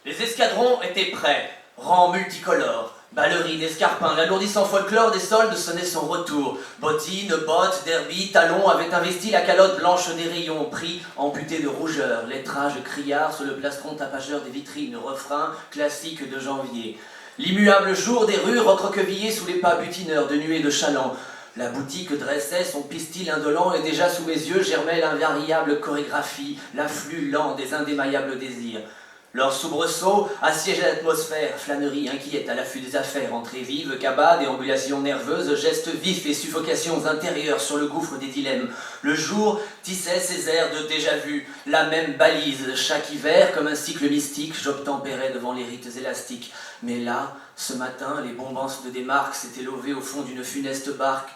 Les escadrons étaient prêts, rangs multicolores, ballerines, escarpins, l'alourdissant folklore des soldes sonnait son retour. Bottines, bottes, derby, talons avaient investi la calotte blanche des rayons, pris amputés de rougeur, lettrage criard sur le plastron tapageur des vitrines, refrain classique de janvier. L'immuable jour des rues recroquevillé sous les pas butineurs de nuées de chalands. La boutique dressait son pistil indolent et déjà sous mes yeux germait l'invariable chorégraphie, l'afflux lent des indémaillables désirs. Leur soubresaut assiégeait l'atmosphère, flânerie inquiète à l'affût des affaires, entrées vives, cabas, déambulations nerveuses, gestes vifs et suffocations intérieures sur le gouffre des dilemmes. Le jour tissait ses airs de déjà-vu, la même balise. Chaque hiver, comme un cycle mystique, j'obtempérais devant les rites élastiques. Mais là, ce matin, les bombances de Desmarques s'étaient levées au fond d'une funeste barque.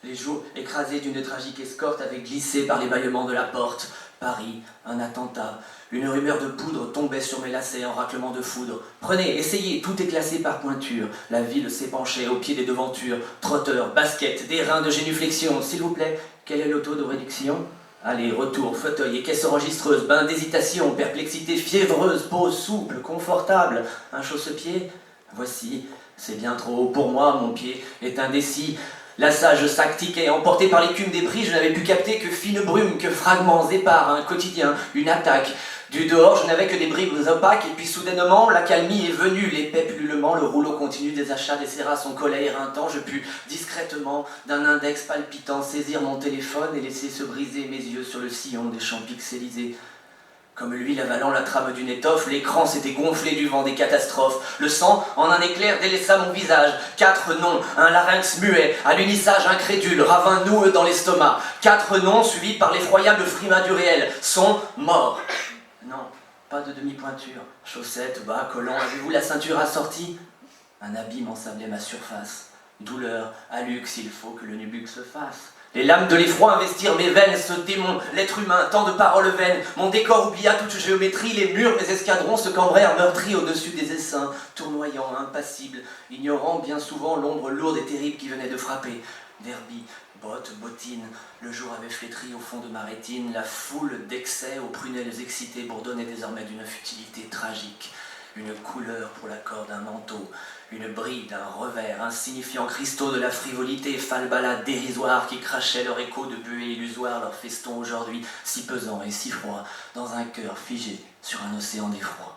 Les jours écrasés d'une tragique escorte avaient glissé par les bâillements de la porte. Paris, un attentat. Une rumeur de poudre tombait sur mes lacets en raclement de foudre. Prenez, essayez, tout est classé par pointure. La ville s'épanchait au pied des devantures. Trotteurs, baskets, des reins de génuflexion. S'il vous plaît, quel est le taux de réduction ? Allez, retour, fauteuil et caisse enregistreuse, bain d'hésitation, perplexité fiévreuse, pose souple, confortable. Un chausse-pied ? Voici, c'est bien trop haut pour moi, mon pied est indécis. La sage sac tiquet, emporté par l'écume des prix, je n'avais pu capter que fine brume, que fragments épars, un quotidien, une attaque. Du dehors, je n'avais que des bribes opaques, et puis soudainement, l'accalmie est venue, l'épais pullulement, le rouleau continu des achats desserra son collet éreintant. Je pus discrètement, d'un index palpitant, saisir mon téléphone et laisser se briser mes yeux sur le sillon des champs pixelisés. Comme l'huile avalant la trame d'une étoffe, l'écran s'était gonflé du vent des catastrophes. Le sang, en un éclair, délaissa mon visage. 4 noms, un larynx muet, à l'unissage incrédule, ravin noueux dans l'estomac. 4 noms suivis par l'effroyable frima du réel. Sont morts. Non, pas de demi-pointure. Chaussettes, bas, collants, avez-vous la ceinture assortie ? Un abîme ensablait ma surface. Douleur, hallux, s'il faut que le nubux se fasse. Les lames de l'effroi investirent mes veines, ce démon, l'être humain, tant de paroles vaines. Mon décor oublia toute géométrie, les murs, mes escadrons se cambrèrent meurtris au-dessus des essaims, tournoyant, impassibles, ignorant bien souvent l'ombre lourde et terrible qui venait de frapper. Derby, bottes, bottines, le jour avait flétri au fond de ma rétine, la foule d'excès aux prunelles excitées bourdonnait désormais d'une futilité tragique. Une couleur pour l'accord d'un manteau, une bride, un revers, insignifiant cristaux de la frivolité, falbalades dérisoires qui crachaient leur écho de buée illusoire, leur feston aujourd'hui si pesant et si froid, dans un cœur figé sur un océan d'effroi.